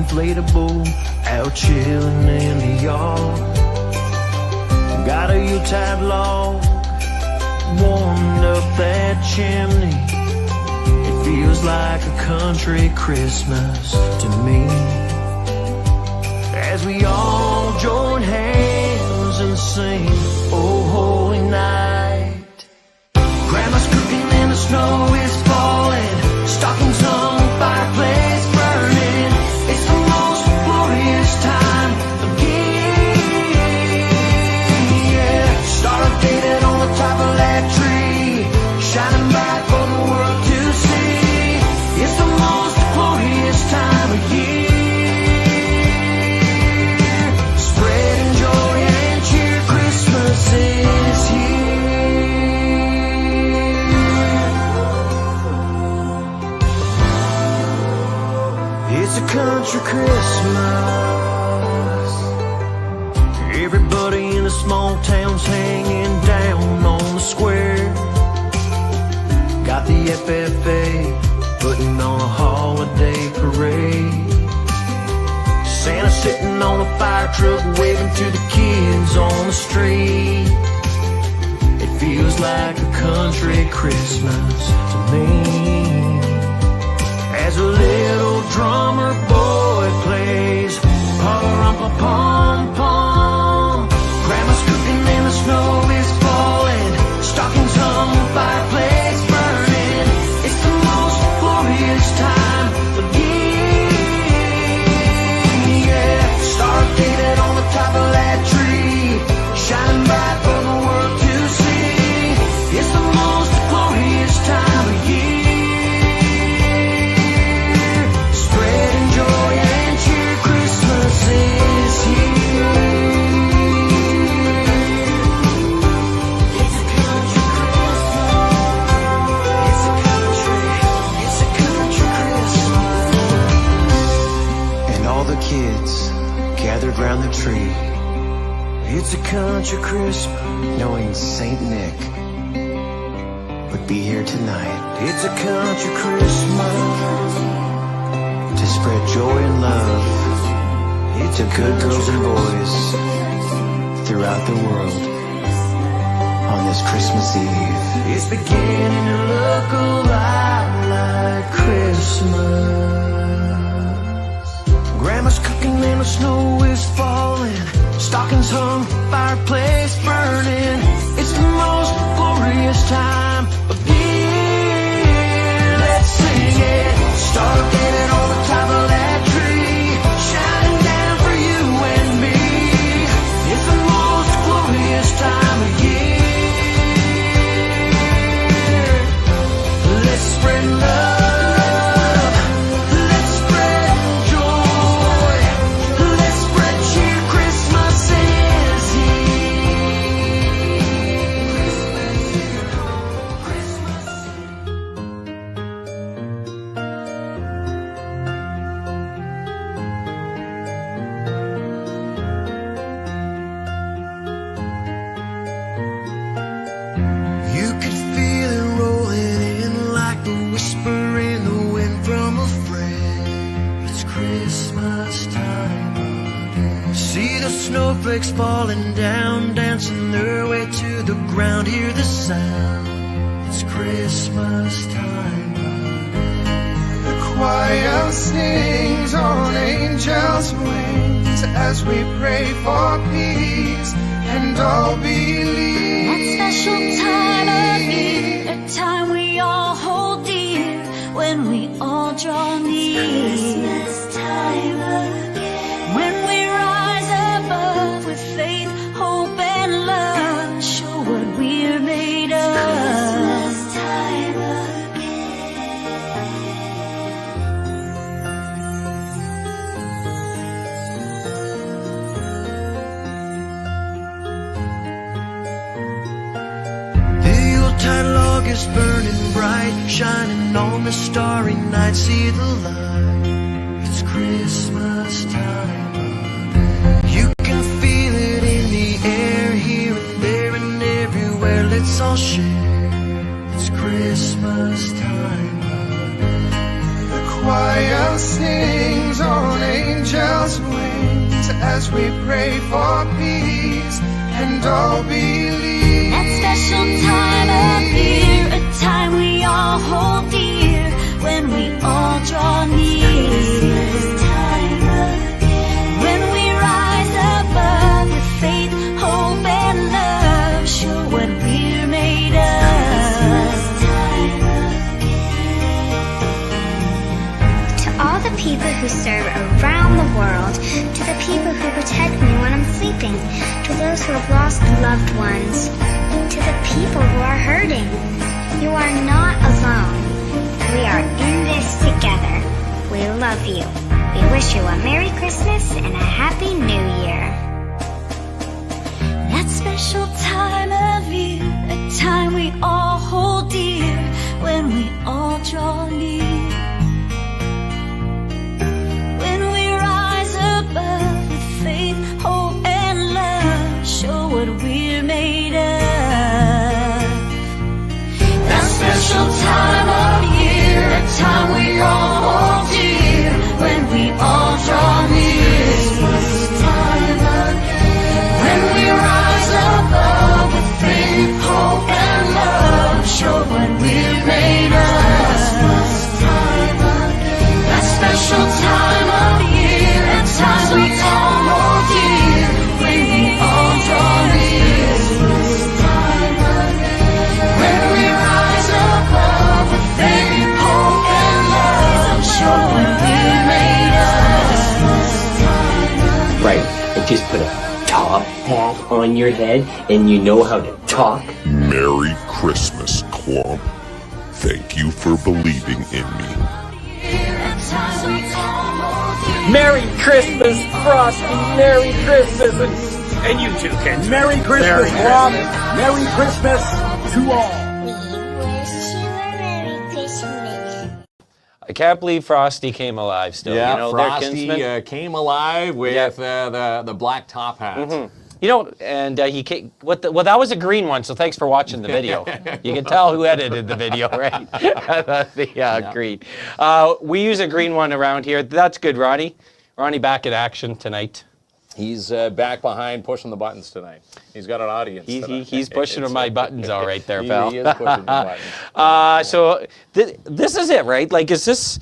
inflatable out chilling in the yard. Got a Yuletide log warmed up that chimney. It feels like a country Christmas to me, as we all join hands and sing "Oh Holy Night." Grandma's cooking and the snow is falling, stockings on the fireplace burning. It's the most glorious time of year. Yeah, star updated on the top of that tree, shining bright for the world to see. It's the most glorious time of year. Spreading joy and cheer, Christmas is here. It's a country Christmas. Everybody in the small town's hanging down on the square. Got the FFA putting on a holiday parade. Santa sitting on a fire truck waving to the kids on the street. It feels like a country Christmas to me, as a little drummer boy plays pa-rum-pa-pom-pom. Grandma's cooking and the snow is falling, stockings hung, fireplace burning. It's the most glorious time of year. Yeah, star updated on the top of that tree, shining bright for the world to see. It's the most glorious time of year. Spreading joy and cheer, Christmas is here. It's a country Christmas. It's a country Christmas. And all the kids gathered round the tree. It's a country Christmas, knowing Saint Nick would be here tonight. It's a country Christmas, to spread joy and love to good girls and boys throughout the world on this Christmas Eve. It's beginning to look a lot like Christmas. Grandma's cooking and the snow is falling, stockings hung, fireplace burning. It's the most glorious time of year. Let's sing it. Star updated on the top of that tree, shining down for you and me. It's the most glorious time of year. Let's spread love, let's spread joy, let's spread cheer, Christmas is You could feel it rolling in like a whisper in the wind from a friend. It's Christmas time again. See the snowflakes falling down, dancing their way to the ground. Hear the sound. It's Christmas time again. The choir sings on angels' wings as we pray for peace and all believe. That special time of year, a time we all hold dear, when we all draw near. Christmas time again. When we rise above with faith, hope, and love, show what we're made of. Christmas time Yuletide log is burning bright, shining on the starry night. See the light. It's Christmas time again. You can feel it in the air, here and there and everywhere. Let's all share. It's Christmas time again. choir sings on angels' wings as we pray for peace and all believe. That special time of year, a time we all hold dear when we all draw near. When we rise above with faith, hope, and love, show what we're made of. To all the people who serve around the world, to the people who protect me when I'm sleeping, to those who have lost loved ones, to the people who are hurting, you are not alone. We are in this together. We love you. We wish you a Merry Christmas and a Happy New Year. That special time of year, a time we all hold dear when we all draw near. When we rise above with faith, hope, and love, show what we're made of. That special time of year, a time we all hold dear when we all draw near. When we rise above with faith, hope, and love, show what we're made of. That special time of year, a time we all hold dear when we all draw near. When we rise above with faith, hope, and love, show what we're made of. Right, and just put a top hat on your head and you know how to talk. Merry Christmas, Klomp. Thank you for believing in me. Merry Christmas, Frosty. Merry Christmas. And you too, KINZ. Merry Christmas, Klomp. Merry Christmas to all. We wish you a Merry Christmas. I can't believe Frosty came alive still. Yeah, you know, their Frosty kinsman. came alive with the black top hat. You know, and he came. Well, that was a green one. So thanks for watching the video. You can tell who edited the video, right? Green. We use a green one around here. That's good, Ronnie. Ronnie back in action tonight. He's back behind pushing the buttons tonight. He's got an audience. He's pushing my buttons all right there, pal. He is pushing the buttons. So this is it, right? Like, is this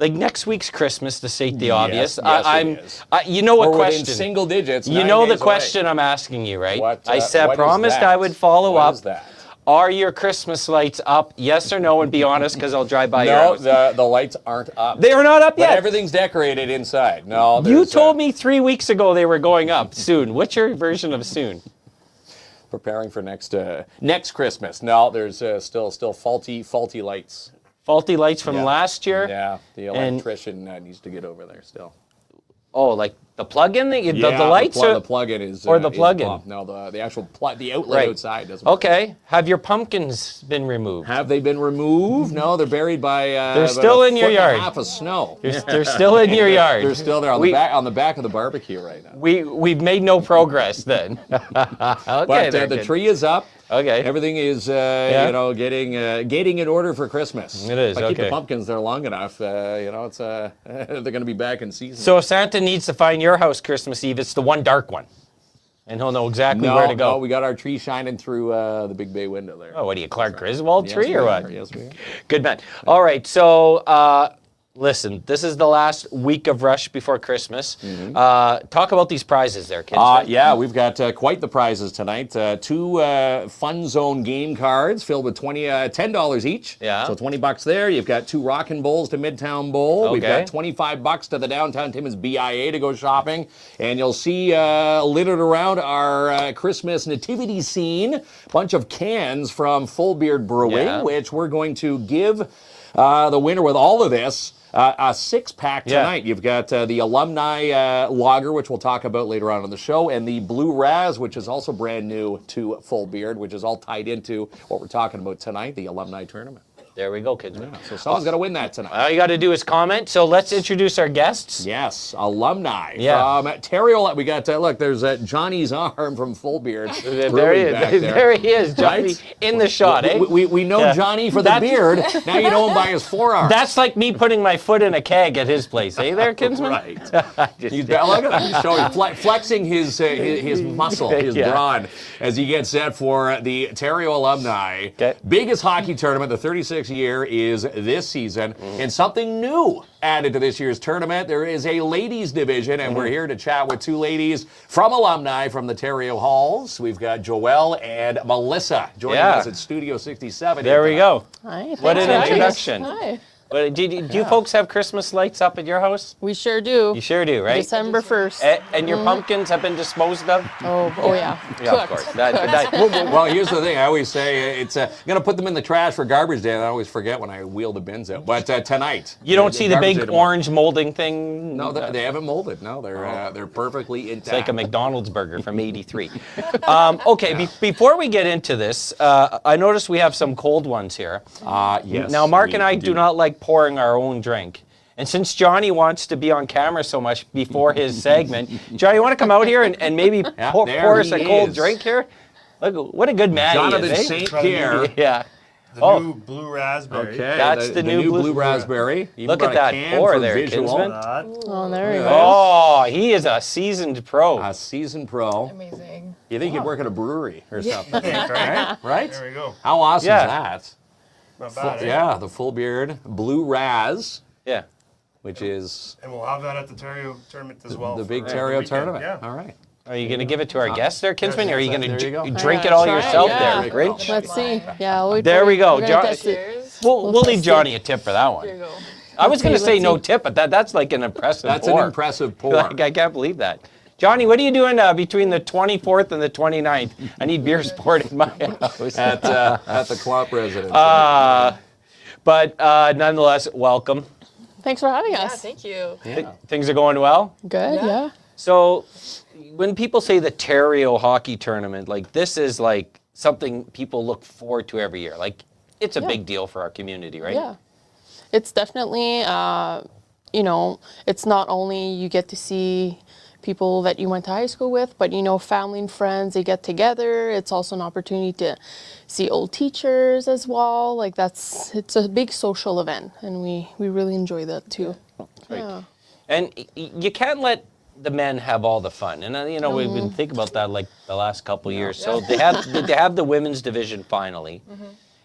like next week's Christmas, to state the obvious? Yes, it is. You know what We're question? within single digits. You 9 know the days question away. I'm asking you, right? What, I said, what is promised that? I would follow What up. is that? Are your Christmas lights up? Yes or no? And be honest, because I'll drive by your No, house. the lights aren't up. They are not up But yet. everything's decorated inside. No, You there's, told me 3 weeks ago they were going up soon. What's your version of soon? preparing for next Christmas. No, there's still faulty lights. Faulty lights from Yeah. last year? Yeah, the electrician needs to get over there still. Oh, like the plug-in? The Yeah, lights? the plug-in is... or the is plug-in? bumped. No, the actual the outlet Right. outside doesn't work. Okay. Have your pumpkins been removed? Have they been removed? No, they're buried by They're still in your yard. half of snow. They're still in your yard. They're still there on the back of the barbecue right now. We've made no progress then. Okay, But they're the good. tree is up. Okay. Everything is getting in order for Christmas. It is, If I keep okay. the pumpkins there long enough, it's they're going to be back in season. So if Santa needs to find your house Christmas Eve, it's the one dark one. And he'll know exactly where to go. No, we got our tree shining through the big bay window there. Oh, what are you, Clark Griswold tree Yes, or we what? are. Yes, we are. Good man. All right, so listen, this is the last week of Rush before Christmas. Talk about these prizes there, kids. Yeah, we've got quite the prizes tonight. 2 Fun Zone game cards filled with $10 each. Yeah. So $20 there. You've got 2 Rockin' Bowls to Midtown Bowl. We've Okay. got $25 to the Downtown Timmins BIA to go shopping. And you'll see littered around our Christmas nativity scene, bunch of cans from Full Beard Brewing, Yeah. which we're going to give the winner with all of this. A 6-pack Yeah. tonight. You've got the Alumni Lager, which we'll talk about later on in the show, and the Blue Raz, which is also brand new to Full Beard, which is all tied into what we're talking about tonight, the Alumni Tournament. There we go, kids. So someone's got to win that tonight. All you got to do is comment. So let's introduce our guests. Yes, alumni Yeah. from Theriault. We got, look, there's Johnny's arm from Full Beard. There he is. There he is, Johnny, Right? in the shot, eh? We know Yeah. Johnny for the beard. Now you know him by his forearm. That's like me putting my foot in a keg at his place. Hey there, Kinsman? Right. Just- Look at him. He's showing, flexing his muscle, his Yeah. brawn, as he gets set for the Theriault Alumni. Okay. Biggest hockey tournament, the 36th year is this season. And something new added to this year's tournament. There is a ladies division, and we're here to chat with two ladies from alumni from the Theriault Halls. We've got Joelle and Melissa joining Yeah. us at Studio 67. There we go. Hi. What an thanks for having us. introduction. Hi. But do you folks have Christmas lights up at your house? We sure do. You sure do, right? December 1st. And your pumpkins have been disposed of? Oh yeah. Yeah, of course. Well, here's the thing. I always say it's going to put them in the trash for garbage day, and I always forget when I wheel the bins out. But tonight, You don't see the garbage big day tomorrow. orange molding thing? No, they haven't molded. No, they're perfectly intact. It's like a McDonald's burger from '83. Okay, before we get into this, I noticed we have some cold ones here. Yes. Now, Mark and I do do not like pouring our own drink. And since Johnny wants to be on camera so much before his segment, Johnny, you want to come out here and maybe pour there us a he cold is. drink here? Look, what a good man Jonathan he is, eh? St. Pierre. Yeah. The new blue raspberry. Okay, That's the new blue raspberry. Even Look at brought a that can pour for there, visual. Kinsman. Oh, there you go. Oh, he is a seasoned pro. A seasoned pro. Amazing. You think he'd work at a brewery or something? Right? Right? There we go. How awesome Yeah. is that? Not bad, eh? Yeah, the Full Beard Blue Raz, Yeah. which is And we'll have that at the Theriault tournament as well. the big for Theriault weekend. tournament. Yeah. All right. Are you going to give it to our guests there, Kinsman? Or are you going There you go. to drink it Yeah, all try it, yourself yeah. there, Grinch? Let's see. Yeah. There we go. We're gonna John- test it. Cheers. We'll leave Johnny a tip for that one. Here you go. I was going to Okay, say let's no see. tip, but that's like an impressive That's pour. an impressive pour. Like, I can't believe that. Johnny, what are you doing between the 24th and the 29th? I need beer sport in my house. at the Klomp residence. But nonetheless, welcome. Thanks for having Yeah, us. thank you. Things are going well. Good. Yeah. So when people say the Theriault Hockey Tournament, like this is like something people look forward to every year. Like it's a big deal for our community, right? Yeah. It's definitely, it's not only you get to see people that you went to high school with, but family and friends, they get together. It's also an opportunity to see old teachers as well. Like it's a big social event, and we really enjoy that too. Yeah. And you can't let the men have all the fun. And we've been thinking about that like the last couple years. So they have the women's division finally.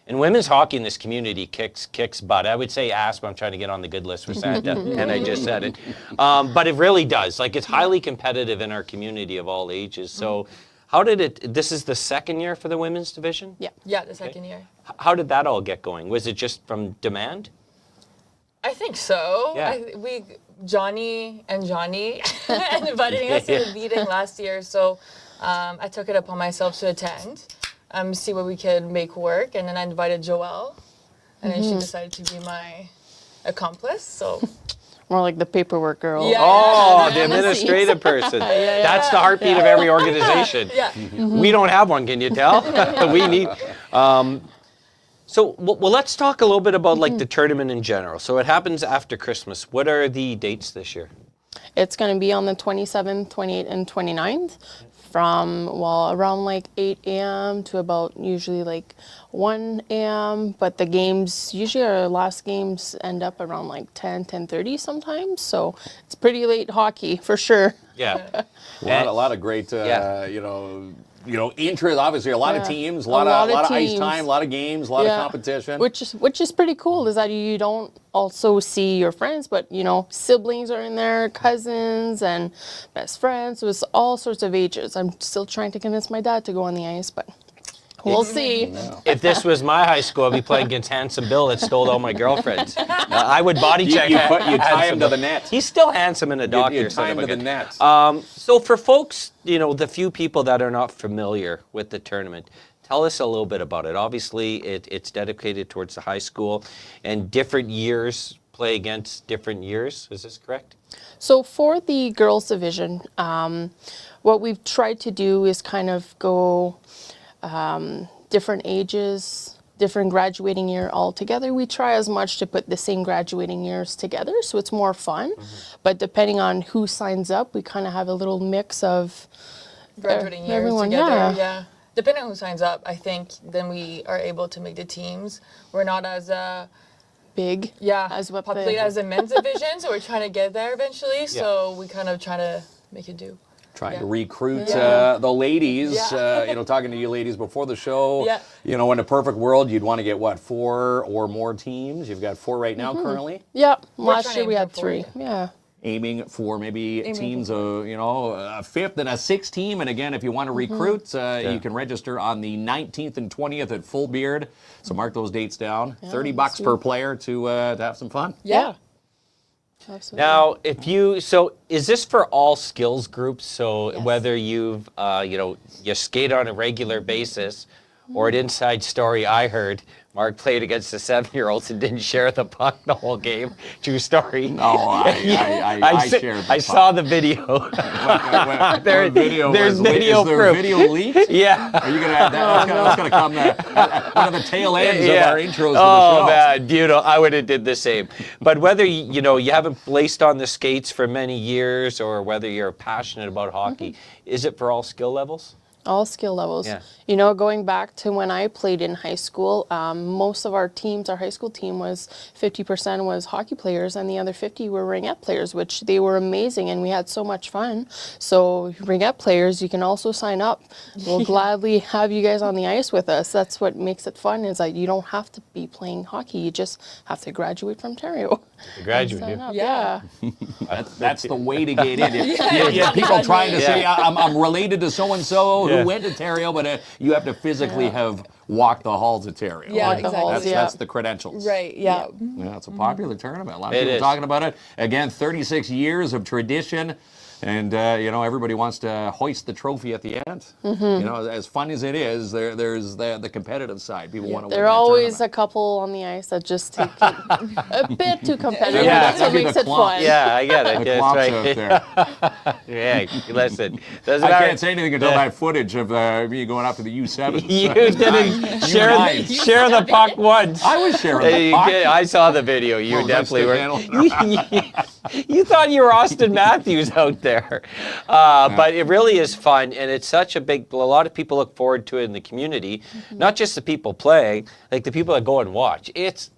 And women's hockey in this community kicks butt. I would say ass, but I'm trying to get on the good list for Santa, and I just said it. But it really does. Like it's highly competitive in our community of all ages. So how did it? This is the second year for the women's division. Yeah. Yeah, the second year. How did that all get going? Was it just from demand? I think so. Yeah. Johnny invited us to the meeting last year, so I took it upon myself to attend, see what we could make work, and then I invited Joelle, and then she decided to be my accomplice. So More like the paperwork girl. Yeah. Oh, the On the administrative person. yeah. That's the heartbeat of every organization. yeah, We don't have one, can you tell? We need. So, well, let's talk a little bit about like the tournament in general. So it happens after Christmas. What are the dates this year? It's going to be on the 27th, 28th, and 29th from, around like 8 a.m. to about usually like 1 a.m. But the games, usually our last games end up around like 10:30 sometimes. So it's pretty late hockey for sure. Yeah. A lot of great, interest. Obviously, a lot of Yeah. teams, a A lot lot of of ice teams. time, a lot of games, a lot of competition. Which is pretty cool is that you don't also see your friends, but siblings are in there, cousins and best friends. So it's all sorts of ages. I'm still trying to convince my dad to go on the ice, but we'll see. If this was my high school, I'd be playing against Handsome Bill that stole all my girlfriends. I would body check. You tie him Handsome to Bill. the net. He's still handsome in a doctor. You tie him to the net. So for folks, the few people that are not familiar with the tournament, tell us a little bit about it. Obviously, it's dedicated towards the high school, and different years play against different years. Is this correct? So for the girls division, what we've tried to do is kind of go different ages different graduating year all together. We try as much to put the same graduating years together, so it's more fun. But depending on who signs up, we kind of have a little mix of Graduating years everyone, together. Yeah. Depending on who signs up, I think then we are able to make the teams. We're not as big as what populated as a men's division, so we're trying to get there eventually. So we kind of try to make it do. Trying to recruit the ladies. You know, talking to you ladies before the show. Yeah. You know, in a perfect world, you'd want to get what, 4 or more teams? You've got 4 right now currently. Yeah. Last year we had 3. Yeah. Aiming for maybe teams of, you know, a 5th and a 6th team. And again, if you want to recruit, you can register on the 19th and 20th at Full Beard. So mark those dates down. $30 per player to have some fun. Yeah. Absolutely. Now, so is this for all skills groups? So whether you've, you know, you skate on a regular basis, or an inside story I heard, Mark played against the 7-year-olds and didn't share the puck the whole game. True story. No, I shared the puck. I saw the video. There's video is there proof. video leaked? Yeah. Are you going to add that? That's going to come at one of the tail ends of our intros to the show. Oh, man, beautiful. I would have did the same. But whether, you know, you haven't laced on the skates for many years or whether you're passionate about hockey, is it for all skill levels? All skill levels. Yeah. You know, going back to when I played in high school, most of our teams, our high school team was 50% was hockey players and the other 50 were ringette players, which they were amazing and we had so much fun. So ringette players, you can also sign up. We'll gladly have you guys on the ice with us. That's what makes it fun is like you don't have to be playing hockey. You just have to graduate from Theriault. Graduate. Yeah. That's the way to get in. You have people trying to say, I'm related to so-and-so who went to Theriault, but you have to physically have walked the halls of Theriault. Yeah, exactly. That's the credentials. Right, yeah. Yeah, it's a popular tournament. A lot of people talking about it. Again, 36 years of tradition. And, you know, everybody wants to hoist the trophy at the end. You know, as fun as it is, there's the competitive side. People want to win There are always a couple on the ice that just take it a bit too competitive. That's what makes it fun. Yeah, I get it. The That's Klomps right. out there. Yeah, listen. I can't say anything until that footage of me going up to the U7. You didn't share the puck once. I was sharing the puck. I saw the video. You definitely were. You thought you were Austin Matthews out there. But it really is fun, and it's such a lot of people look forward to it in the community. Not just the people playing, like the people that go and watch. It's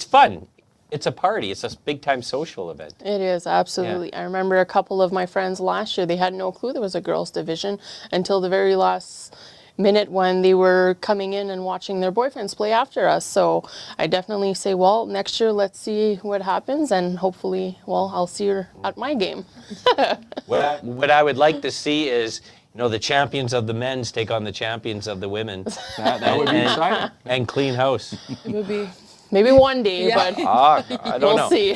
fun. It's a party. It's a big-time social event. It is, absolutely. I remember a couple of my friends last year, they had no clue there was a girls' division until the very last minute when they were coming in and watching their boyfriends play after us. So I definitely say, well, next year, let's see what happens, and hopefully, well, I'll see her at my game. What I would like to see is, you know, the champions of the men's take on the champions of the women. That would be exciting. And clean house. It would be maybe one day, but I don't know. we'll see.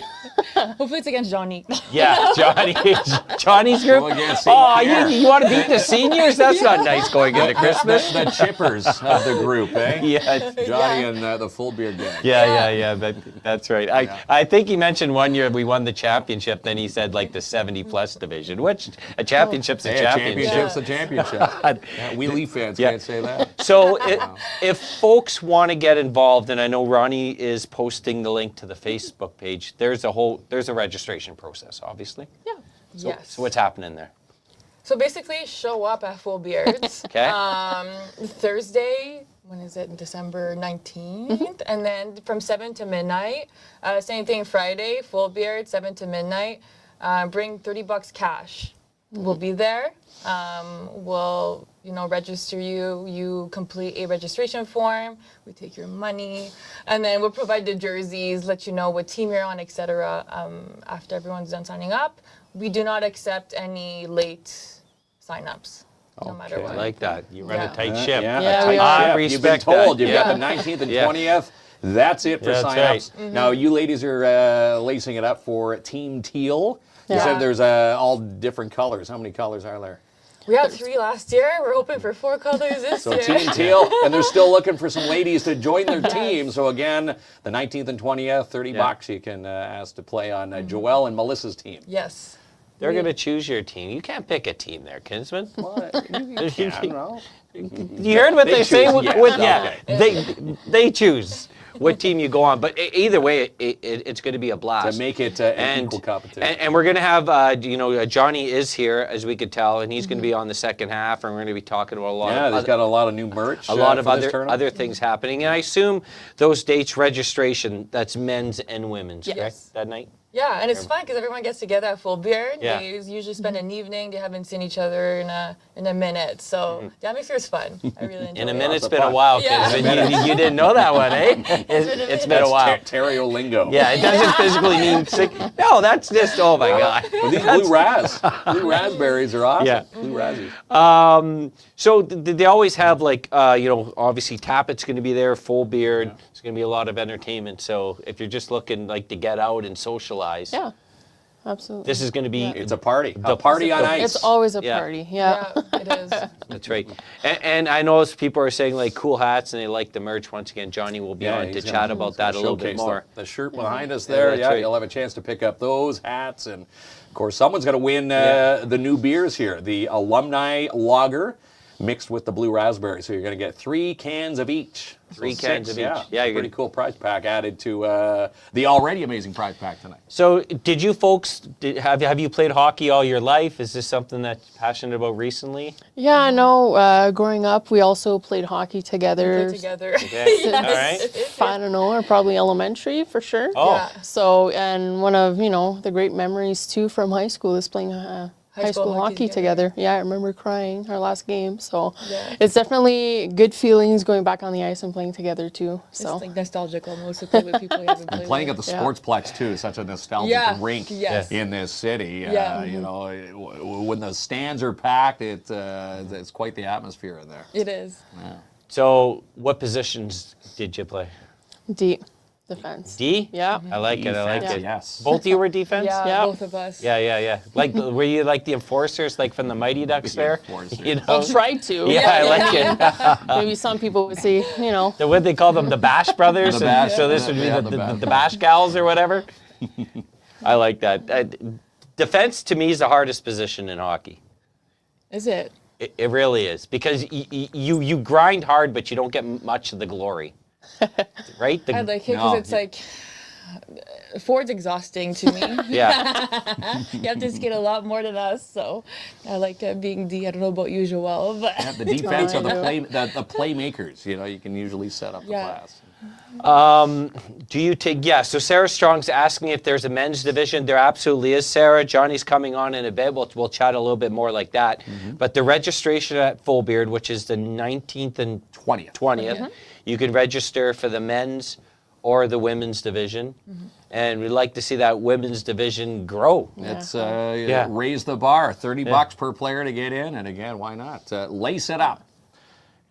Hopefully it's against Johnny. Yeah, Johnny's group. You want to beat the seniors? That's not nice going into Christmas. The chippers of the group, eh? Yeah. Johnny and the full beard gang. Yeah. That's right. I think he mentioned one year we won the championship. Then he said like the 70-plus division, which a championship's a championship. Championship's a championship. We Leaf fans can't say that. So if folks want to get involved, and I know Ronnie is posting the link to the Facebook page, there's a registration process, obviously. Yeah. Yes. So what's happening there? So basically, show up at Full Beards. Okay. Thursday, when is it? December 19th. And then from 7 to midnight. Same thing Friday, Full Beard, 7 to midnight. Bring $30 cash. We'll be there. We'll, register you. You complete a registration form. We take your money, and then we'll provide the jerseys, let you know what team you're on, etc. After everyone's done signing up, we do not accept any late signups. No matter what. I like that. You run a tight ship. You've been told. You've got the 19th and 20th. That's it for signups. Right. Now, you ladies are lacing it up for Team Teal. You said there's all different colors. How many colors are there? We had 3 last year. We're hoping for 4 colors this year. So Team Teal, and they're still looking for some ladies to join their team. So again, the 19th and 20th, $30 you can ask to play on Joelle and Melissa's team. Yes. They're going to choose your team. You can't pick a team there, Kinsman. What? You can, no. You heard what they say? They choose what team you go on. But either way, it's going to be a blast. To make it an equal competition. And we're going to have, Johnny is here, as we could tell, and he's going to be on the second half, and we're going to be talking about a lot of there's got a lot of new merch. A lot of other things happening. And I assume those dates, registration, that's men's and women's, correct, that night? Yeah, and it's fun because everyone gets together at Full Beard. Yeah. They usually spend an evening. They haven't seen each other in a minute. So the atmosphere is fun. I really enjoy it. In a minute's been a while, Kinsman. You didn't know that one, eh? It's been a while. Theriault lingo. Yeah, it doesn't physically mean sick. No, that's just, oh my God. Well, these blue raspberries are awesome. Yeah. Blue razzies. So they always have obviously Tappett's going to be there, Full Beard. It's going to be a lot of entertainment. So if you're just looking to get out and socialize. Yeah, absolutely. This is going to be. It's a party. A party on ice. It's always a party. Yeah, it is. That's right. And I know people are saying cool hats and they like the merch. Once again, Johnny will be on to chat about that a little bit more. The shirt behind us there. Yeah, right. You'll have a chance to pick up those hats. And of course, someone's going to win the new beers here. The Alumni Lager mixed with the blue raspberry. So you're going to get 3 cans of each. 3 cans of each. Yeah, you're pretty cool prize pack added to the already amazing prize pack tonight. So did you folks, have you played hockey all your life? Is this something that you're passionate about recently? Yeah, I know. Growing up, we also played hockey together. We played together. Okay. All right. I don't know, or probably elementary for sure. Oh. Yeah. So, and one of, the great memories too from high school is playing high school hockey together. Yeah, I remember crying our last game. So it's definitely good feelings going back on the ice and playing together too. So It's nostalgic almost to play with people you haven't played Playing with. at the Sportsplex too, such a nostalgic rink in this city. When the stands are packed, it's quite the atmosphere in there. It is. Yeah. So what positions did you play? deep defense. D? Yeah. I like it. I like it. Yes. Both of you were defense? Yeah, both of us. Yeah. Like, were you like the enforcers, like from the Mighty Ducks there? You know? I'll try to. Yeah, I like it. Maybe some people would say, you know. What they call them, the Bash Brothers? The Bash, so this would be the Bash Gals or whatever? I like that. Defense, to me, is the hardest position in hockey. Is it? It really is. Because you grind hard, but you don't get much of the glory. Right? I like it because it's like, forward's exhausting to me. Yeah. You have to skate a lot more than us, so I like being D. I don't know about you, Joel, but the defense are the playmakers. You know, you can usually set up the glass. Do you take, so Sarah Strong's asking if there's a men's division. There absolutely is, Sarah. Johnny's coming on in a bit. We'll chat a little bit more like that. Mm-hmm. But the registration at Full Beard, which is the 19th and 20th, you can register for the men's or the women's division. Mm-hmm. And we'd like to see that women's division grow. It's raise the bar, $30 per player to get in. And again, why not? Lace it up.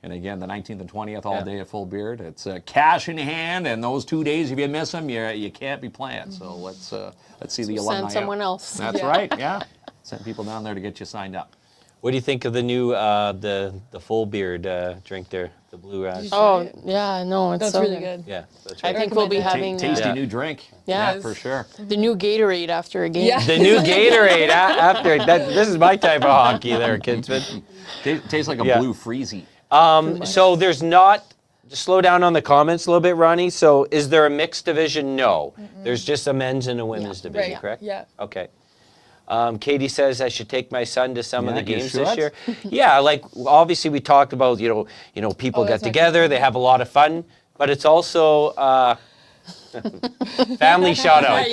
And again, the 19th and 20th all day at Full Beard. It's cash in hand, and those 2 days, if you miss them, you can't be playing. So let's see the alumni. Send someone else. That's right. Yeah, send people down there to get you signed up. What do you think of the new the Full Beard drink there, the Blue Raspberry? Oh yeah, no, it's that's so really good. Yeah, that's right. I think we'll be having tasty new drink. Yeah, for sure. The new Gatorade after a game. Yeah. The new Gatorade after that. This is my type of hockey, there, Kinsman. Tastes like a blue freezy. So there's not, just slow down on the comments a little bit, Ronnie. So is there a mixed division? No. Mm-mm. There's just a men's and a women's division, correct? Yeah. Okay. Katie says I should take my son to some of the games this year. Yeah, like obviously we talked about, you know, people get together, they have a lot of fun, but it's also family shout out.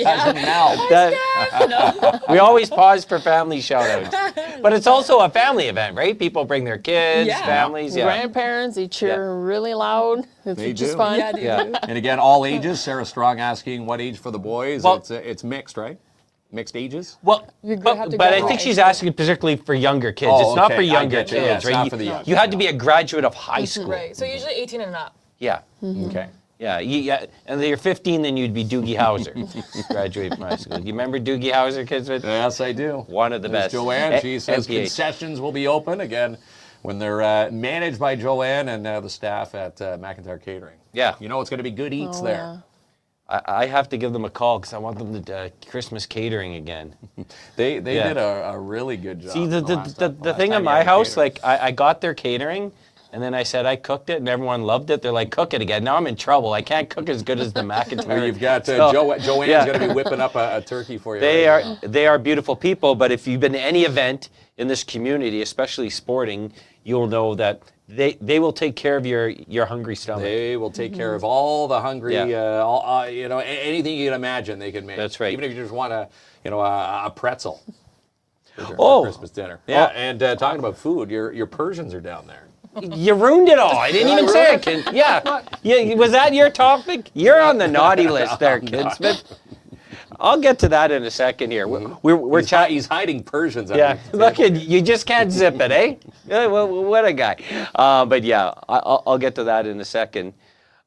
We always pause for family shout outs. But it's also a family event, right? People bring their kids, families, grandparents, they cheer really loud. It's just fun. Yeah, they do. And again, all ages. Sarah Strong asking what age for the boys. Well, it's mixed, right? Mixed ages? Well, but I think she's asking particularly for younger kids. It's not for younger kids, right? It's not you, for the young. You had to be a graduate of high school. Right, so usually 18 and up. Yeah. Mm-hmm. Okay. Yeah, and if you're 15, then you'd be Doogie Howser, graduate from high school. You remember Doogie Howser, kids? Yes, I do. One of the best. Joanne, she says concessions will be open again when they're managed by Joanne and the staff at McIntyre Catering. Yeah. You know it's going to be good eats there. I have to give them a call because I want them to Christmas catering again. They did a really good job. See, the thing at my house, like, I got their catering, and then I said I cooked it, and everyone loved it. They're like, cook it again. Now I'm in trouble. I can't cook as good as the McIntyre. You've got Joanne's going to be whipping up a turkey for you. They are beautiful people, but if you've been to any event in this community, especially sporting, you'll know that they will take care of your hungry stomach. They will take care of all the hungry, anything you can imagine they can make. That's right. Even if you just want a pretzel for Christmas dinner. Yeah, and talking about food, your Persians are down there. You ruined it all. I didn't even say it, Ken. Yeah. Was that your topic? You're on the naughty list there, Kinsman. I'll get to that in a second here. He's hiding Persians. Yeah, look, you just can't zip it, eh? What a guy. But yeah, I'll get to that in a second.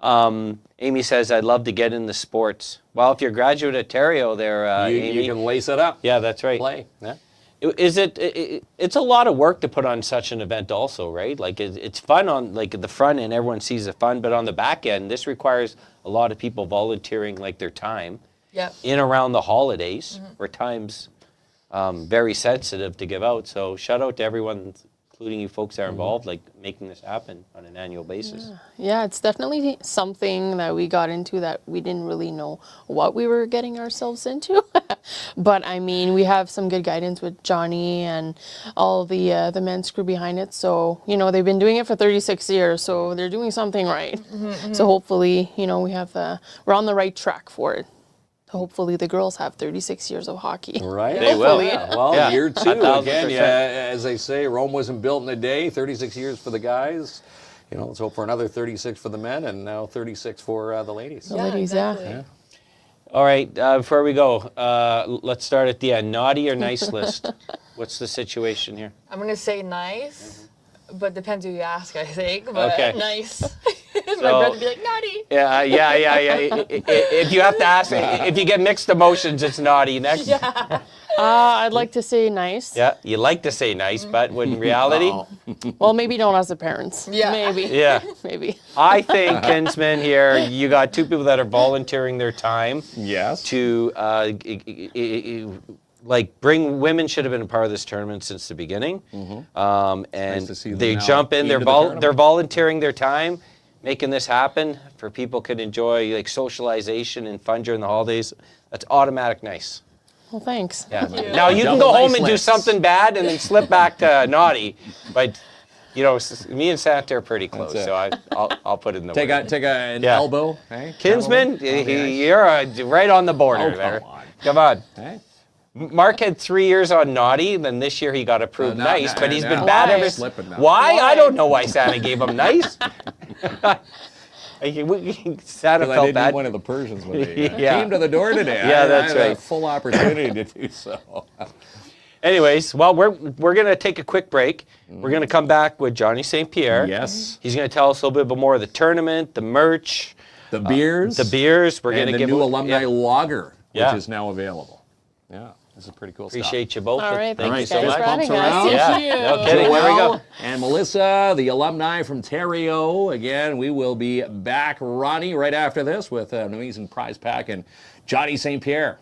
Amy says, I'd love to get into sports. Well, if you're a graduate at Theriault there, Amy. You can lace it up. Yeah, that's right. Play. Yeah. It's a lot of work to put on such an event also, right? Like it's fun on like the front end, everyone sees the fun, but on the back end, this requires a lot of people volunteering like their time in around the holidays where time's very sensitive to give out. So shout out to everyone, including you folks that are involved, like making this happen on an annual basis. Yeah, it's definitely something that we got into that we didn't really know what we were getting ourselves into. But I mean, we have some good guidance with Johnny and all the men's crew behind it. So, they've been doing it for 36 years, so they're doing something right. So hopefully, we're on the right track for it. Hopefully the girls have 36 years of hockey. Right. They will. Well, year two, again, as they say, Rome wasn't built in a day. 36 years for the guys. Let's hope for another 36 for the men, and now 36 for the ladies. The ladies, exactly. All right, before we go, let's start at the end. Naughty or nice list? What's the situation here? I'm going to say nice, but depends who you ask, I think. But nice. My brother would be like, naughty. Yeah. If you have to ask, if you get mixed emotions, it's naughty. Next. Yeah. I'd like to say nice. Yeah, you like to say nice, but in reality? Well, maybe don't ask the parents. Yeah. Maybe. Yeah. Maybe. I think, Kinsman, here, you got two people that are volunteering their time. Yes. To, bring women should have been a part of this tournament since the beginning. And nice to see them they now jump in, they're the volunteering their time, making this happen for people could enjoy like socialization and fun during the holidays. That's automatic nice. Well, thanks. Yeah. Now you can go home and do something bad and then slip back to naughty, but me and Santa are pretty close, so I'll put it in the take an elbow. Hey, Kinsman, you're right on the border there. Come on. Hey. Mark had 3 years on naughty, then this year he got approved nice, but he's been bad ever since. Why? I don't know why Santa gave him nice. Santa felt bad. One of the Persians when they came to the door today. That's right. A full opportunity to do so. Anyways, well, we're going to take a quick break. We're going to come back with Johnny St. Pierre. Yes. He's going to tell us a little bit more of the tournament, the merch. The beers. We're going to give the new alumni lager, which is now available. Yeah. This is pretty cool stuff. Appreciate you both. All right, Thank you so so much. much. Yeah, no kidding. There we go. And Melissa, the alumni from Theriault. Again, we will be back, Ronnie, right after this with an amazing prize pack and Johnny St. Pierre.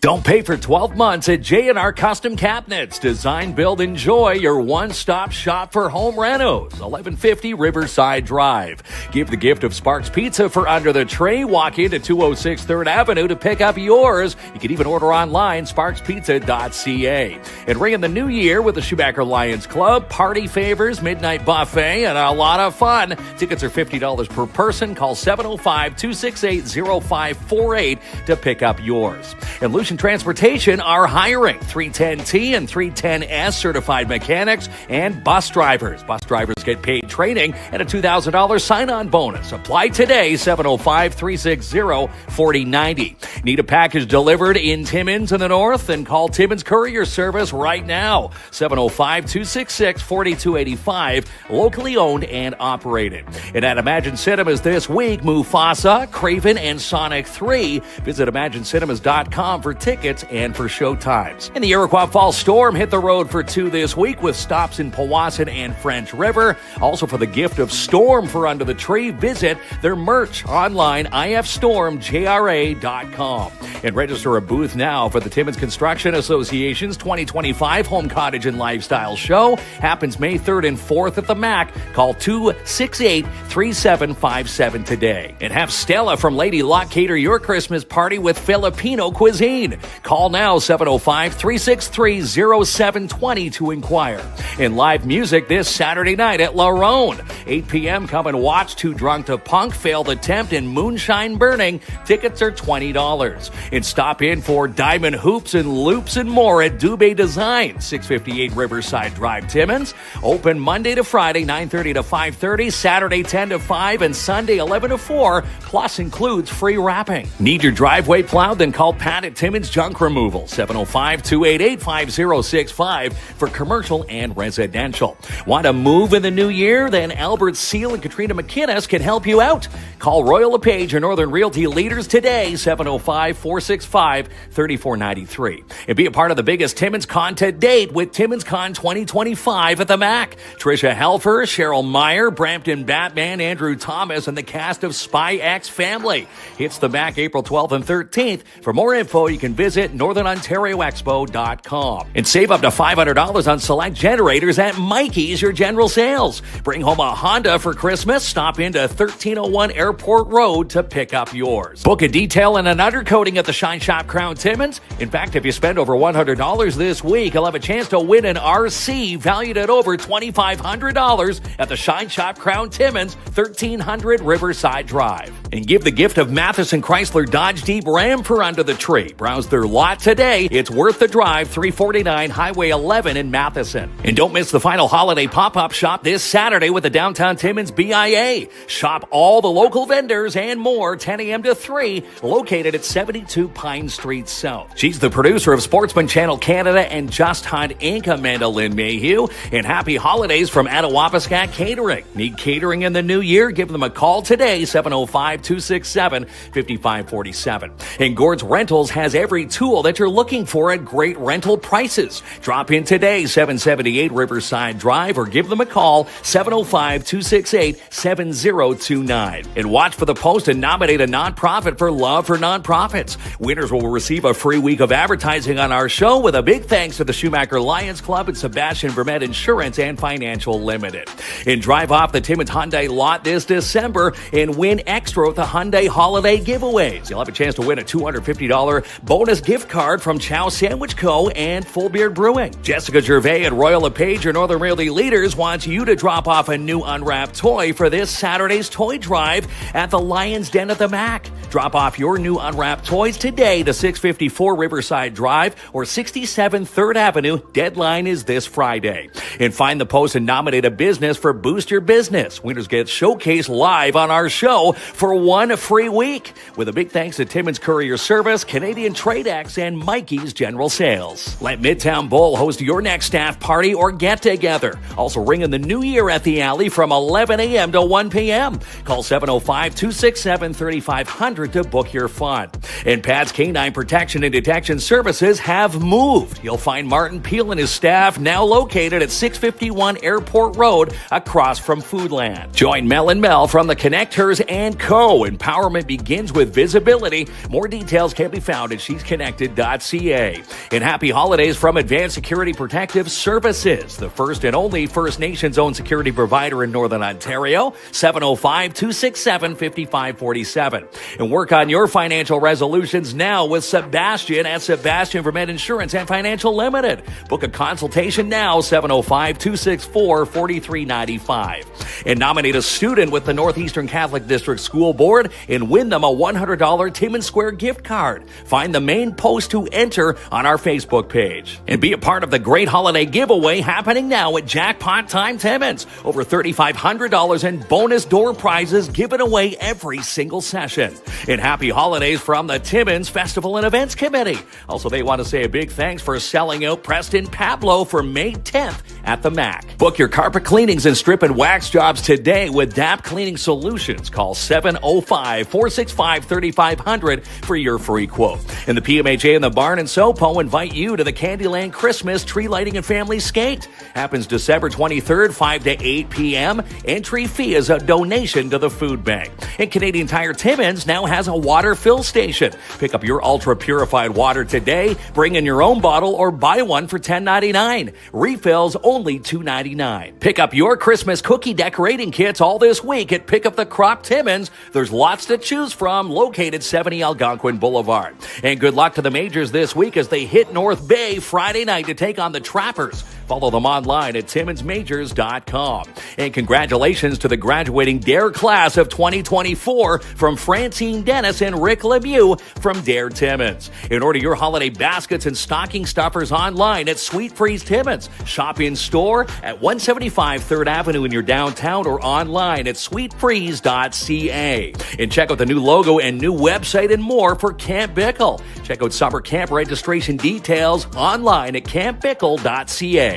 Don't pay for 12 months at J&R Custom Cabinets. Design, build, enjoy your one-stop shop for home renos. 1150 Riverside Drive. Give the gift of Sparks Pizza for under the tray. Walk into 206 3rd Avenue to pick up yours. You can even order online, sparkspizza.ca. And ring in the new year with the Schumacher Lions Club, party favors, midnight buffet, and a lot of fun. Tickets are $50 per person. Call 705-268-0548 to pick up yours. And Lucian Transportation are hiring 310T and 310S certified mechanics and bus drivers. Bus drivers get paid training and a $2,000 sign-on bonus. Apply today, 705-360-4090. Need a package delivered in Timmins in the north? Then call Timmins Courier Service right now, 705-266-4285, locally owned and operated. And at Imagine Cinemas this week, Mufasa, Craven, and Sonic 3. Visit ImagineCinemas.com for tickets and for show times. And the Iroquois Falls Storm hit the road for 2 this week with stops in Powassan and French River. Also for the gift of Storm for Under the Tree, visit their merch online, ifstormjra.com. And register a booth now for the Timmins Construction Association's 2025 Home Cottage and Lifestyle Show. Happens May 3rd and 4th at the MAC. Call 268-3757 today. And have Stella from Lady Luck cater your Christmas party with Filipino cuisine. Call now 705-363-0720 to inquire. In live music this Saturday night at La Ronde. 8 p.m. Come and watch Too Drunk to Punk, Failed Attempt, and Moonshine Burning. Tickets are $20. And stop in for Diamond Hoops and Loops and more at Dubé Design, 658 Riverside Drive, Timmins. Open Monday to Friday, 9:30 to 5:30, Saturday 10 to 5, and Sunday 11 to 4, plus includes free wrapping. Need your driveway plowed? Then call Pat at Timmins Junk Removal, 705-288-5065 for commercial and residential. Want to move in the new year? Then Albert Seal and Katrina McInnes can help you out. Call Royal LePage or Northern Realty Leaders today, 705-465-3493. And be a part of the biggest Timmins Con to date with Timmins Con 2025 at the MAC. Tricia Helfer, Cheryl Meyer, Brampton Batman, Andrew Thomas, and the cast of Spy X Family. Hits the MAC April 12th and 13th. For more info, you can visit northernontarioexpo.com. And save up to $500 on select generators at Mikey's Your General Sales. Bring home a Honda for Christmas. Stop into 1301 Airport Road to pick up yours. Book a detail and an undercoating at the Shine Shop Crown Timmins. In fact, if you spend over $100 this week, you'll have a chance to win an RC valued at over $2,500 at the Shine Shop Crown Timmins, 1300 Riverside Drive. And give the gift of Matheson Chrysler Dodge Jeep Ram for Under the Tree. Browse their lot today. It's worth the drive, 349 Highway 11 in Matheson. And don't miss the final holiday pop-up shop this Saturday with the Downtown Timmins BIA. Shop all the local vendors and more, 10 a.m. to 3, located at 72 Pine Street South. She's the producer of Sportsman Channel Canada and Just Hunt Inc., Amanda Lynn Mayhew. And happy holidays from Attawapiskat Catering. Need catering in the new year? Give them a call today, 705-267-5547. And Gord's Rentals has every tool that you're looking for at great rental prices. Drop in today, 778 Riverside Drive, or give them a call, 705-268-7029. And watch for the post and nominate a nonprofit for Love for Nonprofits. Winners will receive a free week of advertising on our show with a big thanks to the Schumacher Lions Club and Sebastian Vermette Insurance and Financial Limited. And drive off the Timmins Hyundai lot this December and win extra with the Hyundai Holiday Giveaways. You'll have a chance to win a $250 bonus gift card from Chow Sandwich Co. and Full Beard Brewing. Jessica Gervais at Royal LePage or Northern Realty Leaders wants you to drop off a new unwrapped toy for this Saturday's toy drive at the Lion's Den at the MAC. Drop off your new unwrapped toys today to 654 Riverside Drive or 67 3rd Avenue. Deadline is this Friday. And find the post and nominate a business for Boost Your Business. Winners get showcased live on our show for one free week. With a big thanks to Timmins Courier Service, Canadian Tradex, and Mikey's General Sales. Let Midtown Bowl host your next staff party or get-together. Also ring in the new year at the Alley from 11 a.m. to 1 p.m. Call 705-267-3500 to book your fun. And Pat's Canine Protection and Detection Services have moved. You'll find Martin Peel and his staff now located at 651 Airport Road across from Foodland. Join Mel and Mel from the Connectors & Co. Empowerment begins with visibility. More details can be found at shesconnected.ca. And happy holidays from Advanced Security Protective Services, the first and only First Nations-owned security provider in Northern Ontario, 705-267-5547. And work on your financial resolutions now with Sebastian at Sebastian Vermette Insurance and Financial Limited. Book a consultation now, 705-264-4395. And nominate a student with the Northeastern Catholic District School Board and win them a $100 Timmins Square gift card. Find the main post to enter on our Facebook page. And be a part of the great holiday giveaway happening now at Jackpot Time Timmins. Over $3,500 in bonus door prizes given away every single session. And happy holidays from the Timmins Festival and Events Committee. Also, they want to say a big thanks for selling out Preston Pablo for May 10th at the MAC. Book your carpet cleanings and strip and wax jobs today with DAP Cleaning Solutions. Call 705-465-3500 for your free quote. And the PMHA and the Barn and Sopo invite you to the Candyland Christmas Tree Lighting and Family Skate. Happens December 23rd, 5 to 8 p.m. Entry fee is a donation to the food bank. And Canadian Tire Timmins now has a water fill station. Pick up your ultra-purified water today. Bring in your own bottle or buy one for $10.99. Refills only $2.99. Pick up your Christmas cookie decorating kits all this week at Pick Up the Crop Timmins. There's lots to choose from, located 70 Algonquin Boulevard. And good luck to the Majors this week as they hit North Bay Friday night to take on the Trappers. Follow them online at TimminsMajors.com. And congratulations to the graduating DARE class of 2024 from Francine Dennis and Rick Lemieux from DARE Timmins. And order your holiday baskets and stocking stuffers online at Sweet Freeze Timmins. Shop in store at 175 3rd Avenue in your downtown or online at sweetfreeze.ca. And check out the new logo and new website and more for Camp Bickle. Check out summer camp registration details online at campbickle.ca.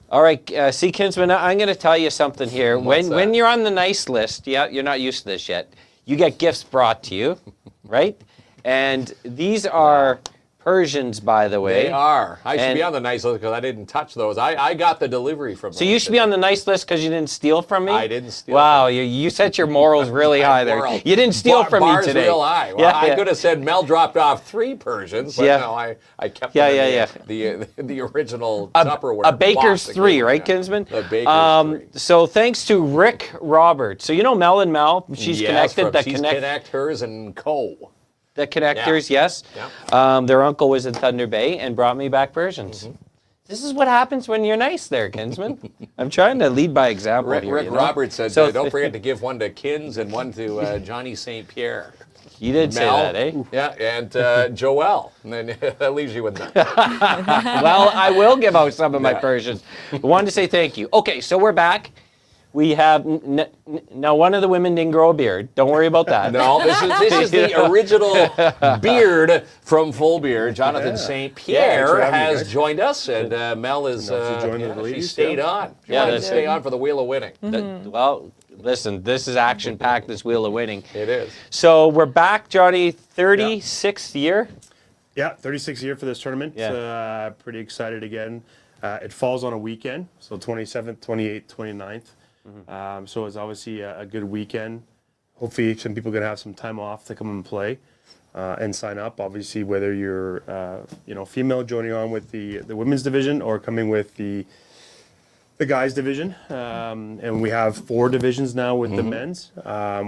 All right, see, Kinsman, I'm going to tell you something here. When you're on the nice list, you're not used to this yet, you get gifts brought to you, right? And these are Persians, by the way. They are. I should be on the nice list because I didn't touch those. I got the delivery from them. So you should be on the nice list because you didn't steal from me? I didn't steal. Wow, you set your morals really high there. You didn't steal from me today. Real high. Well, I could have said Mel dropped off 3 Persians, but no, I kept them in the original Tupperware. A baker's 3, right, Kinsman? A baker's 3. So thanks to Rick Roberts. So you know Mel and Mel? She's connected. She's Connect, Hers, and Co. The connectors, yes. Their uncle was in Thunder Bay and brought me back Persians. This is what happens when you're nice there, Kinsman. I'm trying to lead by example here. Rick Roberts said, don't forget to give one to KINZ and one to Johnny St. Pierre. You did say that, eh? Yeah, and Joelle. And then that leaves you with none. Well, I will give out some of my Persians. I wanted to say thank you. Okay, so we're back. We have, now one of the women didn't grow a beard. Don't worry about that. No, this is the original beard from Full Beard. Jonathan St. Pierre has joined us, and Mel is, she stayed on. She wanted to stay on for the Wheel of Winning. Well, listen, this is action-packed, this Wheel of Winning. It is. So we're back, Johnny, 36th year? Yeah, 36th year for this tournament. Yeah. Pretty excited again. It falls on a weekend, so 27th, 28th, 29th. So it's obviously a good weekend. Hopefully some people are going to have some time off to come and play and sign up. Obviously, whether you're female joining on with the women's division or coming with the guys division. And we have 4 divisions now with the men's.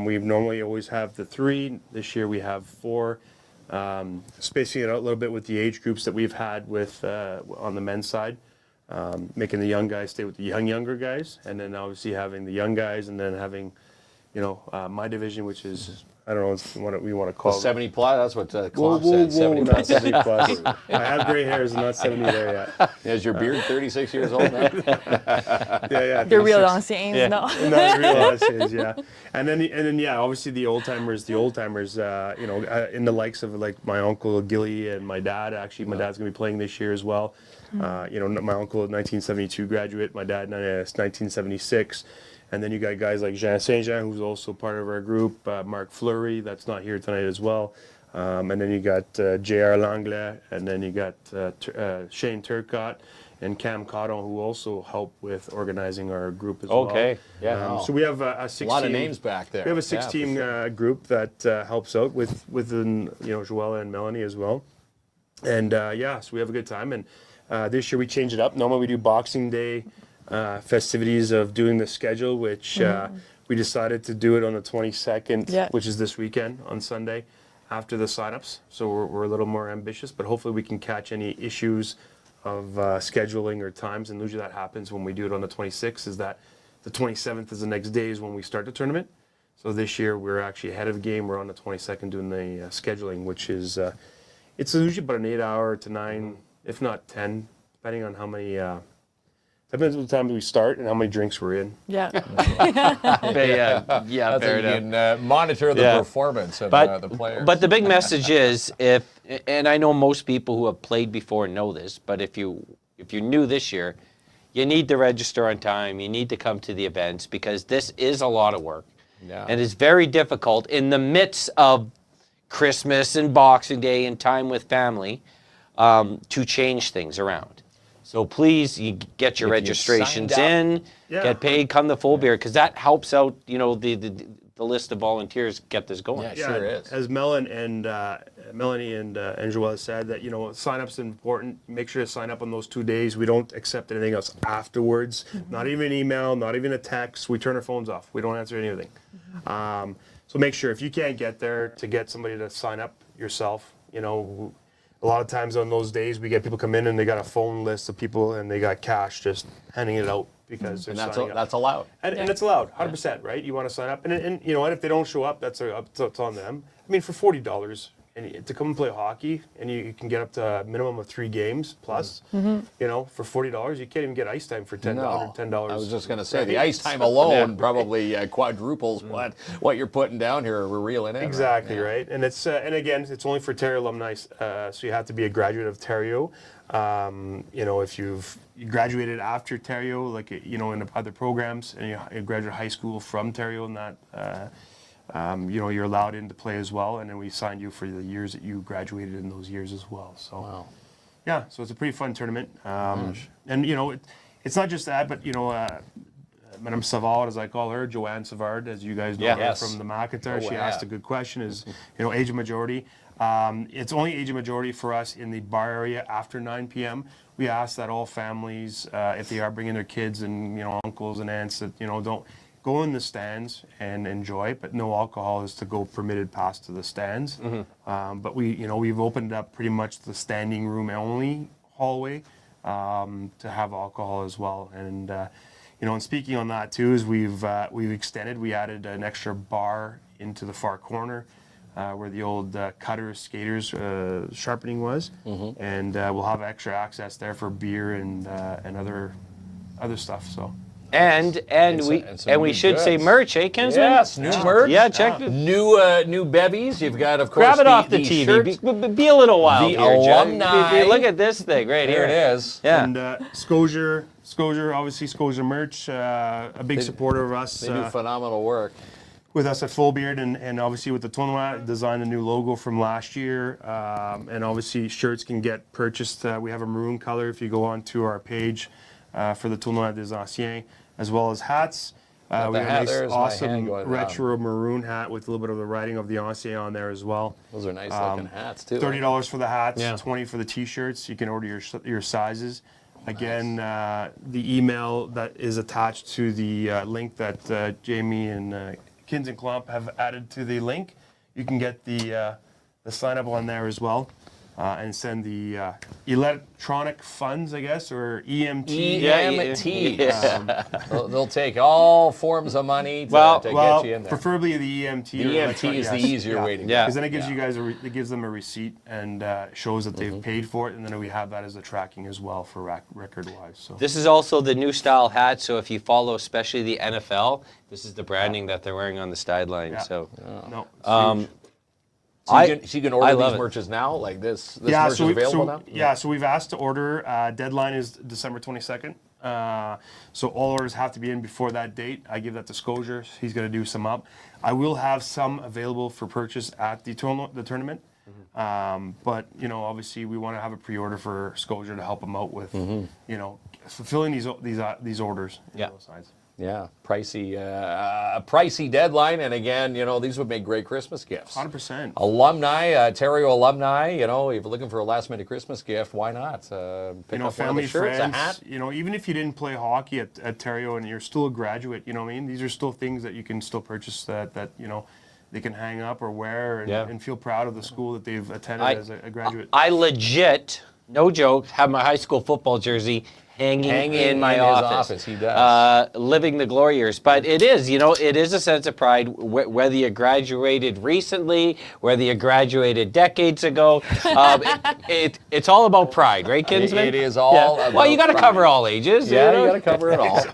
We normally always have the 3. This year we have 4. Spacing it out a little bit with the age groups that we've had with on the men's side. Making the young guys stay with the younger guys, and then obviously having the young guys, and then having, my division, which is, I don't know what we want to call it. 70 plus, that's what KLOMP said, 70 plus. Not 70 plus. I have gray hairs and not 70 there yet. Is your beard 36 years old now? Yeah. The real anciens, no. Not real anciens, yeah. And then, obviously the old timers, in the likes of like my uncle Gilly and my dad. Actually, my dad's gonna be playing this year as well. My uncle is 1972 graduate, my dad 1976. And then you got guys like Jean Saint-Jean, who's also part of our group, Marc Fleury, that's not here tonight as well. And then you got J.R. Langlais, and then you got Shane Turcotte and Cam Cotton, who also help with organizing our group as well. Okay, yeah. So we have a 6-team. A lot of names back there. We have a 6-team group that helps out within Joella and Melanie as well. And so we have a good time. And this year we changed it up. Normally we do Boxing Day festivities of doing the schedule, which we decided to do it on the 22nd, which is this weekend on Sunday after the signups. So we're a little more ambitious, but hopefully we can catch any issues of scheduling or times. And usually that happens when we do it on the 26th, is that the 27th is the next day is when we start the tournament. So this year we're actually ahead of the game. We're on the 22nd doing the scheduling, which is, it's usually about an 8 hour to 9, if not 10, depending on how many Depends on the time we start and how many drinks we're in. Yeah. Yeah, That's fair how you enough. can monitor the performance of the players. But the big message is, and I know most people who have played before know this, but if you're new this year, you need to register on time. You need to come to the events because this is a lot of work. Yeah. And it's very difficult in the midst of Christmas and Boxing Day and time with family to change things around. So please, you get your registrations in, get paid, come to Full Beard, because that helps out, the list of volunteers get this going. Yeah, sure is. As Melanie and Joelle said, that sign-up's important. Make sure to sign up on those 2 days. We don't accept anything else afterwards. Not even an email, not even a text. We turn our phones off. We don't answer anything. So make sure if you can't get there to get somebody to sign up yourself. A lot of times on those days we get people come in and they got a phone list of people and they got cash just handing it out because they're signing up. That's allowed. And it's allowed, 100%, right? You want to sign up, and you know what? If they don't show up, that's on them. I mean, for $40 and to come and play hockey, and you can get up to a minimum of 3 games plus. For $40, you can't even get ice time for $10. $10. I was just going to say the ice time alone probably quadruples what you're putting down here. We're reeling in. Exactly right, and it's and again, it's only for Theriault alumni, so you have to be a graduate of Theriault. If you graduated after Theriault, like in the other programs, and you graduated high school from Theriault, and that. You're allowed in to play as well, and then we signed you for the years that you graduated in those years as well. So, so it's a pretty fun tournament. And it's not just that, but Madame Savard, as I call her, Joanne Savard, as you guys know her from the McIntyre, she asked a good question: is age of majority? It's only age of majority for us in the bar area after 9 p.m. We ask that all families, if they are bringing their kids and uncles and aunts, that don't. Go in the stands and enjoy, but no alcohol is to go permitted past to the stands. But we've opened up pretty much the standing room only hallway to have alcohol as well. And and speaking on that too, is we've extended. We added an extra bar into the far corner where the old cutters, skaters sharpening was, and we'll have extra access there for beer and other stuff. So. And we should say merch, eh, Kinsman? Yes, new merch. Yeah, check it. New bevies. You've got, of course, grab it off the TV. Be a little wild the here, alumni. Look at this thing right here. There it is. Yeah. And Scotiabank, obviously Scotiabank merch, a big supporter of us. They do phenomenal work. With us at Full Beard, and obviously with the tournament, designed a new logo from last year, and obviously shirts can get purchased. We have a maroon color if you go onto our page for the Tournoi des Anciens, as well as hats. We have a nice, awesome retro maroon hat with a little bit of the writing of the Ancien on there as well. Those are nice looking hats too. $30 for the hats, $20 for the t-shirts. You can order your sizes. Again, the email that is attached to the link that Jamie and KINZ and KLOMP have added to the link. You can get the sign up on there as well. And send the electronic funds, I guess, or EMT. They'll take all forms of money to get you in there. Preferably the EMT. The EMT is the easier way to go. Because then it gives you guys it gives them a receipt and shows that they've paid for it, and then we have that as a tracking as well for record-wise. So this is also the new style hat. So if you follow, especially the NFL, this is the branding that they're wearing on the sideline. Yeah. So. No. So you can order these merches now? Like this merch is available now? Yeah, so we've asked to order. Deadline is December 22nd. So all orders have to be in before that date. I give that to Scotiabank. He's going to do some up. I will have some available for purchase at the tournament. But, obviously we want to have a pre-order for Scotiabank to help them out with, fulfilling these orders. Both sides. Yeah, pricey deadline, and again, these would make great Christmas gifts. 100%. Alumni, Theriault alumni, if you're looking for a last-minute Christmas gift, why not? Pick up family, one of the shirts, friends, a hat. even if you didn't play hockey at Theriault and you're still a graduate, these are still things that you can still purchase that they can hang up or wear and feel proud of the school that they've attended as a graduate. I legit no joke, have my high school football jersey hanging in my his office. He does. Living the glory years. But it is, it is a sense of pride, whether you graduated recently, whether you graduated decades ago. It's all about pride, right, Kinsman? It is all about Well, you got to pride. cover all ages. Yeah, you got to cover it all.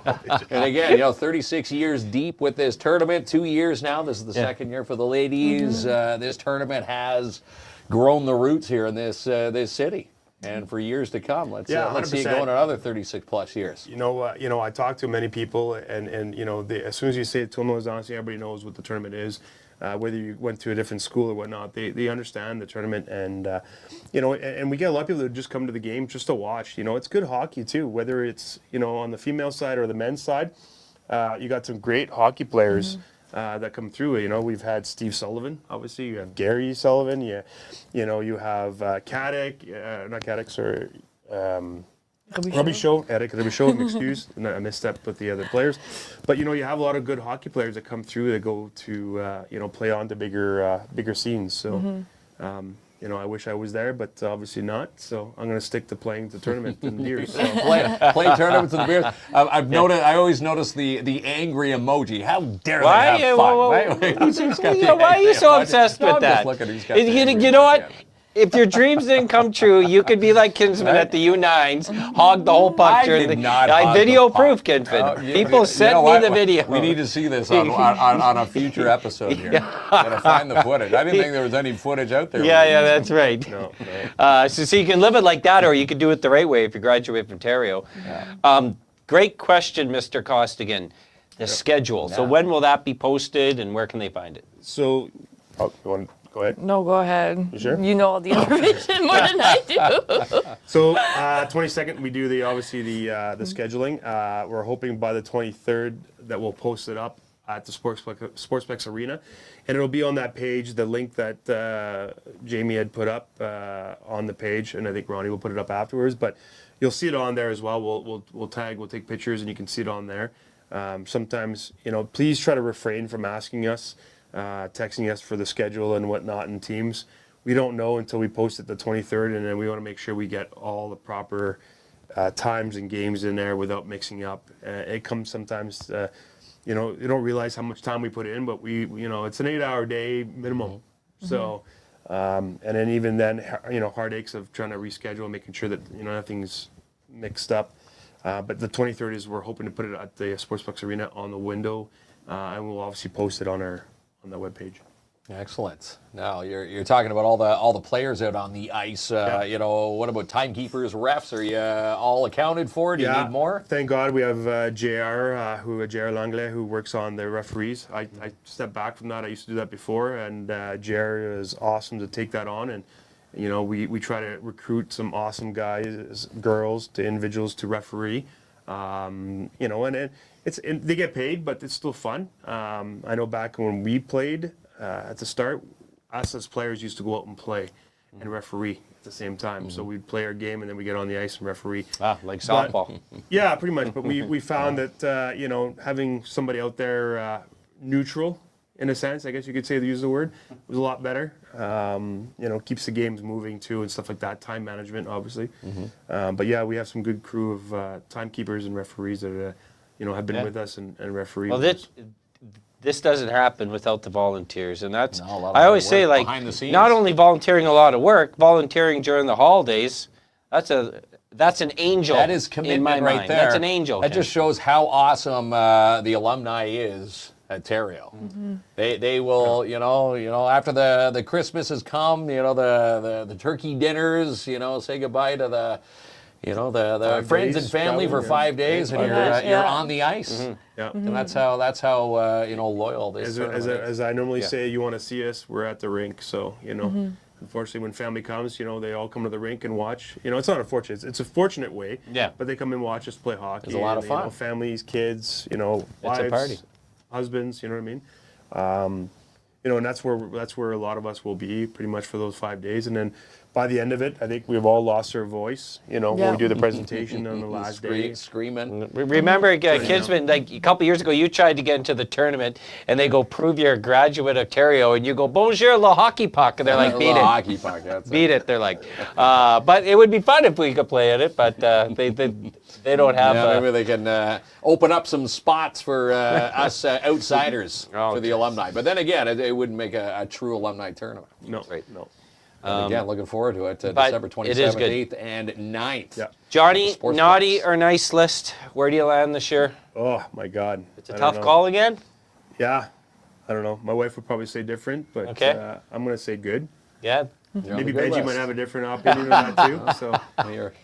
And again, 36 years deep with this tournament, 2 years now. This is the second year for the ladies. This tournament has grown the roots here in this city. And for years to come, let's see it go another 36 plus years. I talk to many people, and as soon as you say Tournois d'Anciens, everybody knows what the tournament is. Whether you went to a different school or whatnot, they understand the tournament, and and we get a lot of people that just come to the game just to watch. It's good hockey too, whether it's on the female side or the men's side. You got some great hockey players. That come through. We've had Steve Sullivan, obviously. You have Gary Sullivan. You have Caddick, not Caddick, sorry. Robichaud, Eric Robichaud, excuse. I missed up with the other players. But, you have a lot of good hockey players that come through that go to, play on to bigger scenes. So, I wish I was there, but obviously not. So I'm going to stick to playing the tournament and the beers. So. Play tournaments and the beers. I always notice the angry emoji. How dare they have fun? Why are you so obsessed with that? You know what? If your dreams didn't come true, you could be like Kinsman at the U9s, hog the whole puck during the. I video proof, Kinsman. People sent me the video. We need to see this on a future episode here. Gotta find the footage. I didn't think there was any footage out there. Yeah, that's right. No. So you can live it like that, or you could do it the right way if you graduate from Theriault. Great question, Mr. Costigan. The schedule. So when will that be posted, and where can they find it? So, you want to go ahead? No, go ahead. You sure? You know all the information more than I do. So 22nd, we do the scheduling. We're hoping by the 23rd that we'll post it up at the Sportsplex Arena, and it'll be on that page, the link that Jamie had put up on the page, and I think Ronnie will put it up afterwards. But you'll see it on there as well. We'll take pictures, and you can see it on there. Sometimes, please try to refrain from asking us, texting us for the schedule and whatnot in teams. We don't know until we post it the 23rd, and then we want to make sure we get all the proper times and games in there without mixing up. It comes sometimes, you don't realize how much time we put in, but it's an 8-hour day minimum. So, and then even then, heartaches of trying to reschedule and making sure that, nothing's mixed up. But the 23rd is, we're hoping to put it at the Sportsplex Arena on the window, and we'll obviously post it on the webpage. Excellent. Now you're talking about all the players out on the ice. What about timekeepers, refs? Are you all accounted for? Do you need more? Thank God we have JR Langlais, who works on the referees. I stepped back from that. I used to do that before, and JR is awesome to take that on. And we try to recruit some awesome guys, girls, to individuals to referee. And they get paid, but it's still fun. I know back when we played at the start, us as players used to go out and play and referee at the same time. So we'd play our game and then we get on the ice and referee. Like softball. Yeah, pretty much. But we found that having somebody out there neutral, in a sense, I guess you could say, to use the word, was a lot better. Keeps the games moving too and stuff like that. Time management, obviously. But yeah, we have some good crew of timekeepers and referees that have been with us and referee. Well, this doesn't happen without the volunteers, and that's I always say, like, not only volunteering a lot of work, volunteering during the holidays. That's an angel. That is commitment in my right mind. there. That's an angel. That just shows how awesome the alumni is at Theriault. They will, after the Christmas has come, the turkey dinners, say goodbye to the friends and family for 5 days, and you're on the ice. And that's how loyal this is. As I normally say, you want to see us, we're at the rink. So unfortunately, when family comes, they all come to the rink and watch. It's not unfortunate; it's a fortunate way. Yeah. But they come and watch us play hockey. It's a lot of fun. Families, kids, wives, it's a party. Husbands. You know what I mean? And that's where a lot of us will be pretty much for those 5 days, and then by the end of it, I think we've all lost our voice, you know, when we do the presentation on the last day. Screaming. Remember, Kinsman, like a couple years ago, you tried to get into the tournament, and they go, prove you're a graduate of Theriault, and you go, bonjour, le hockey puck, and they're like, beat it. Hockey puck, that's beat it. They're like, but it would be fun if we could play at it, but they don't have. Yeah, maybe they can open up some spots for us outsiders for the alumni. But then again, it wouldn't make a true alumni tournament. No, no. Again, looking forward to it. December 27th, 8th, and 9th. Yeah. Johnny, naughty or nice list? Where do you land this year? Oh, my God. It's a tough call again? Yeah. I don't know. My wife would probably say different, but I'm going to say good. Yeah. Maybe Benji might have a different opinion on that, too. So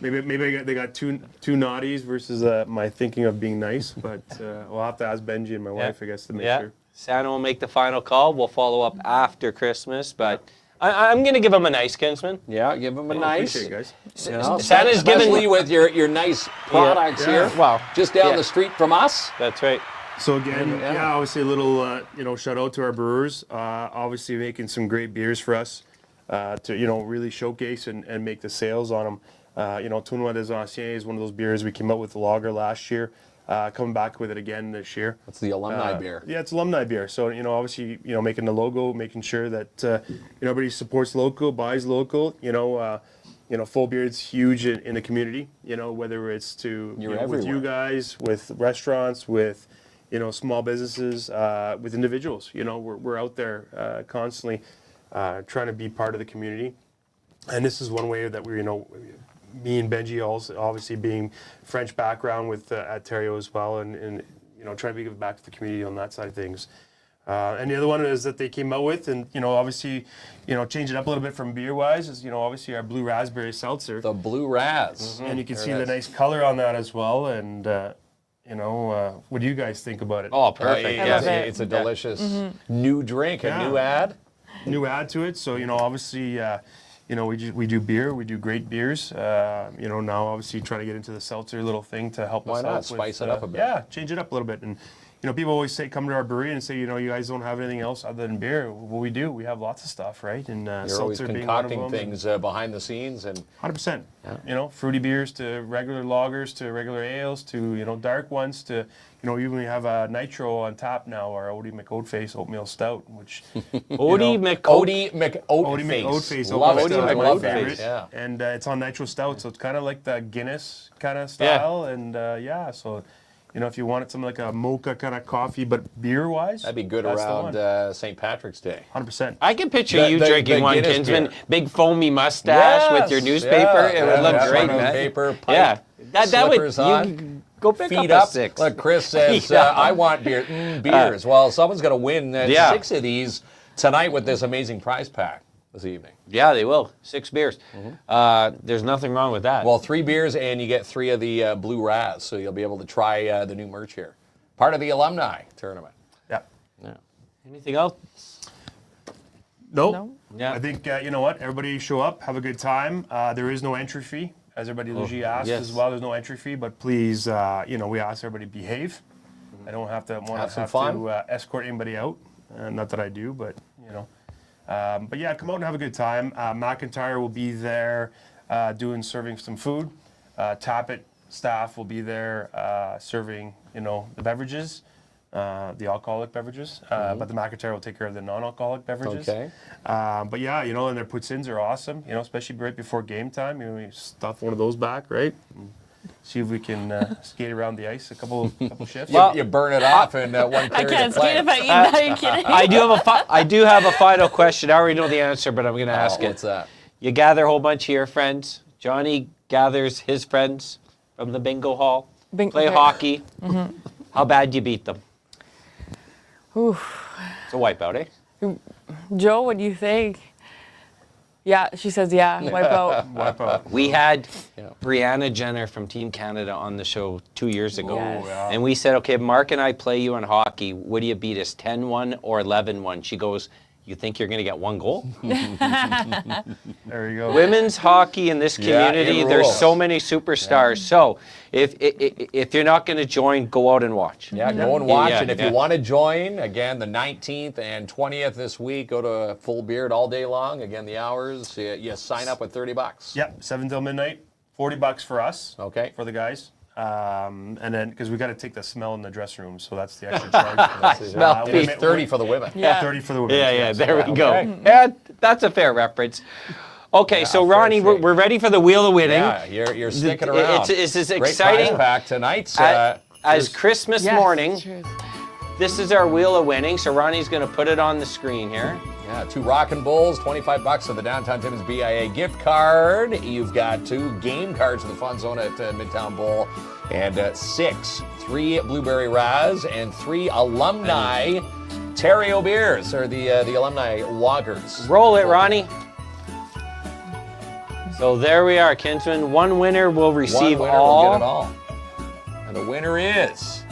maybe they got two naughties versus my thinking of being nice, but we'll have to ask Benji and my wife, I guess, to make sure. Santa will make the final call. We'll follow up after Christmas, but... I'm going to give him a nice, Kinsman. Yeah, give him a nice. Appreciate it, guys. You know, Santa's especially with your nice products here. Wow. Just down the street from us. That's right. So again, obviously a little, shout out to our brewers. Obviously making some great beers for us to, really showcase and make the sales on them. Tournoi des Anciens is one of those beers we came out with the lager last year. Coming back with it again this year. That's the alumni beer. Yeah, it's alumni beer. So, obviously, making the logo, making sure that, everybody supports local, buys local. Full Beard's huge in the community, whether it's to, with you guys, with restaurants, with, small businesses, with individuals. We're out there constantly trying to be part of the community. And this is one way that we're, me and Benji also obviously being French background with at Theriault as well, and trying to give back to the community on that side of things. And the other one is that they came out with, and obviously, change it up a little bit from beer wise is obviously our blue raspberry seltzer. The blue raz, and you can see the nice color on that as well. And what do you guys think about it? Oh, perfect! It's a delicious new drink, a new add to it. So obviously. We do beer. We do great beers. Now obviously try to get into the seltzer little thing to help us out. Why not spice it up a bit? Yeah, change it up a little bit. And people always say, come to our brewery and say, you guys don't have anything else other than beer. Well, we do. We have lots of stuff, right? And you're always concocting things behind the scenes and 100%. Fruity beers to regular lagers to regular ales to dark ones to even we have a nitro on tap now, our Odie McOatface Oatmeal Stout, which Odie McOatface. Love it. Odie McOatface. Yeah. And it's on nitro stout, so it's kind of like the Guinness kind of style. And so. If you wanted something like a mocha kind of coffee, but beer-wise, that'd be good around St. Patrick's Day. 100%. I can picture you drinking one, Kinsman. Beer. Big foamy mustache with your newspaper. It would look great, man. Paper, pipe, that would you go pick feet up up. A 6. Look, Chris says, I want beer. Beers. Well, someone's going to win 6 of these tonight with this amazing prize pack this evening. Yeah, they will. 6 beers. There's nothing wrong with that. Well, 3 beers and you get 3 of the blue raz, so you'll be able to try the new merch here. Part of the alumni tournament. Yeah. Anything else? Nope. No. Yeah. I think, everybody show up, have a good time. There is no entry fee, as everybody usually asks as well. There's no entry fee, but please, we ask everybody to behave. I don't have to escort anybody out. Not that I do, but, But yeah, come out and have a good time. McIntyre will be there serving some food. Tappet staff will be there serving, the beverages, the alcoholic beverages. But the McIntyre will take care of the non-alcoholic beverages. Okay. But yeah, and their puts-ins are awesome, especially right before game time. We stuff one of those back, right? See if we can skate around the ice a couple shifts. Well, you burn it off in one period I can't of play. skate if I eat that. Are you kidding? I do have a final question. I already know the answer, but I'm going to ask it. What's that? You gather a whole bunch of your friends. Johnny gathers his friends from the bingo hall. Play hockey. How bad do you beat them? Oof. It's a wipeout, eh? Joe, what do you think? Yeah, she says wipe out. We had Brianna Jenner from Team Canada on the show 2 years ago. Yes. Yeah. And we said, okay, Mark and I play you in hockey. Would you beat us 10-1 or 11-1? She goes, You think you're going to get 1 goal? There you go. Women's hockey in this community, it there's rules. so many superstars. So if you're not going to join, go out and watch. Yeah, go and watch. Yeah, And if you want to join, again, the 19th and 20th this week, go to Full Beard all day long. Again, the hours, you sign up with $30. Yep, 7 till midnight, $40 for us. Okay. For the guys. And then, because we got to take the smell in the dressing room, so that's the extra charge for that. Smell We'll fee. make- 30 for the women. Yeah. 30 for the women. Yeah, there we go. Okay. Yeah, that's a fair reference. Okay, so fair Ronnie, shake. we're ready for the Wheel of Winning. Yeah, you're sticking around. It's as Great exciting prize pack tonight. as Christmas Yes, morning. true. This is our Wheel of Winning, so Ronnie's going to put it on the screen here. Yeah, 2 Rockin' Bulls, $25 of the Downtown Timmins BIA gift card. You've got 2 game cards in the Fun Zone at Midtown Bowl, and 3 Blueberry Raz, and 3 alumni Theriault beers, or the alumni lagers. Roll it, Ronnie. So there we are, Kinsman. 1 winner will receive 1 winner all. will get it all. And the winner is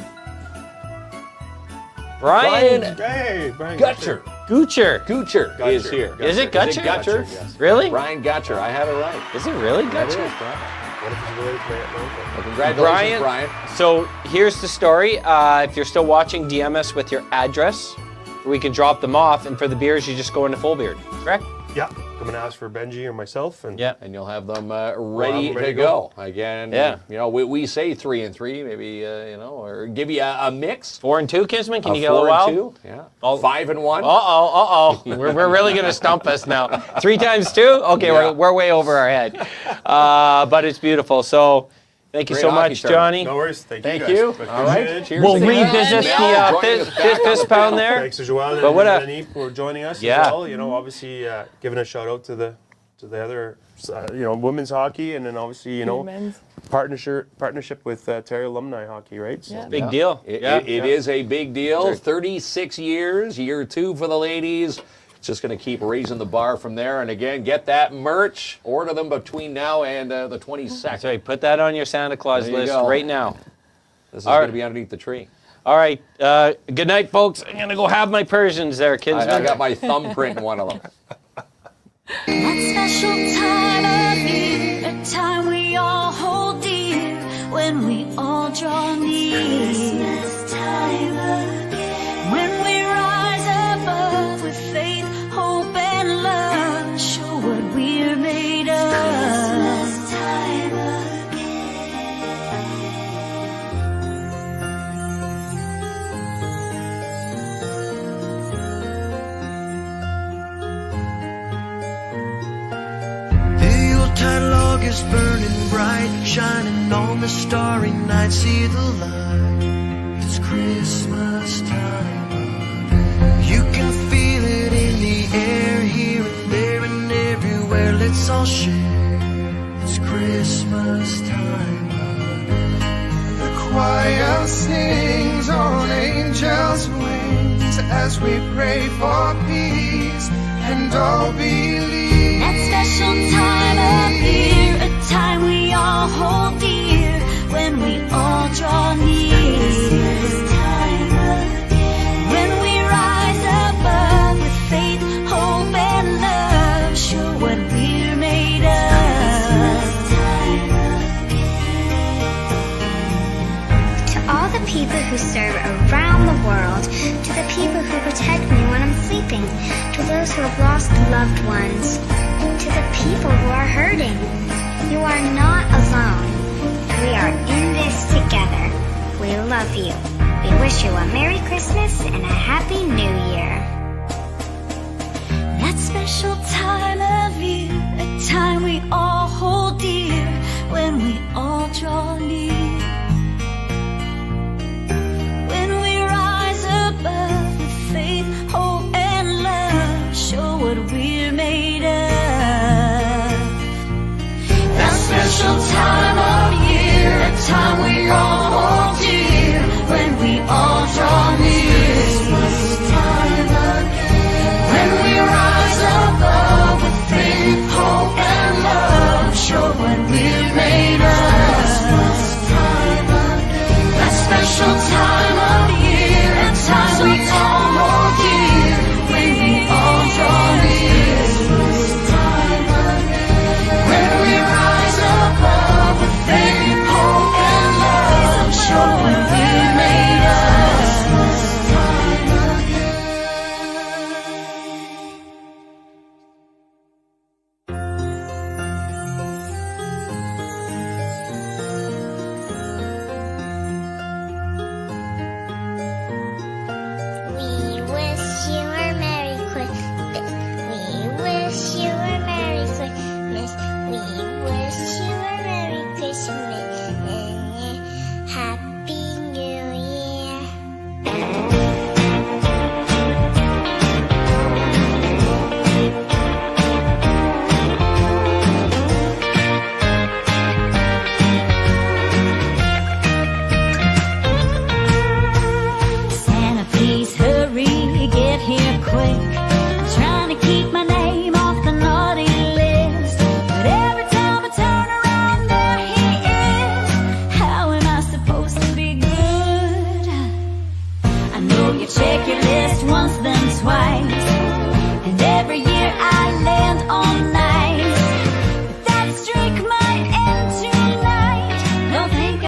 Brian Hey, Brian Gutcher. Goocher. Goocher is here. Is it Gutcher? Gutcher? Yes. Really? Brian Gutcher. I have it right. Is it really That is, Gutcher? Brian. What if he's related to my uncle? Well, congratulations, Brian. So here's the story. If you're still watching, DM us with your address. We can drop them off, and for the beers, you just go into Full Beard, correct? Yeah, I'm gonna ask for Benji or myself, and Yeah. And you'll have them ready ready to to go. Again, Yeah. we say 3 and 3, maybe, or give you a mix. 4 and 2, Kinsman. Can you get a 4 little and wild? 2, yeah. Oh. 5 and 1. We're really gonna stump us now. 3 times 2? Okay, Yeah. we're way over our head. But it's beautiful. So thank you Great so hockey much, tournament. Johnny. no worries. Thank you. Thank guys. you. Appreciate All right. it. Cheers. We'll again. revisit Mel, the joining us back on fist the pound panel. there. Thanks to Joelle But what and a- Lenny for joining us Yeah. as well. You know, obviously giving a shout out to the other, women's hockey, and then obviously Men's. partnership with Theriault Alumni Hockey, right? So, Yeah. Big deal. It Yeah. is a big deal. 36 years, year 2 for the ladies. It's just going to keep raising the bar from there. And again, get that merch. Order them between now and the 22nd. That's right. Put that on your Santa Claus There you list go. right now. This is All going right. to be underneath the tree. All right. Good night, folks. I'm gonna go have my Persians there, Kinsman. I got my thumbprint in one of them. That special time of year, a time we all hold dear, when we all draw near. Christmas time again. When we rise above with faith, hope, and love, show what we're made of. Christmas time The Yuletide log is burning bright, shining on the starry night. See the light, it's Christmas time. You can feel it in the air, here and there and everywhere. Let's all share, it's Christmas time. The choir sings on angels' wings as we pray for peace and all believe. That special time of year, a time we all hold dear, when we all draw near. Christmas time again. When we rise above with faith, hope, and love, show what we're made of. Christmas time To all the people who serve around the world, to the people who protect me when I'm sleeping, to those who have lost loved ones, to the people who are hurting. You are not alone. We are in this together. We love you. We wish you a Merry Christmas and a Happy New Year. That special time of year, a time we all hold dear, when we all draw near. When we rise above with faith, hope, and love, show what we're made of. That special time of year, a time we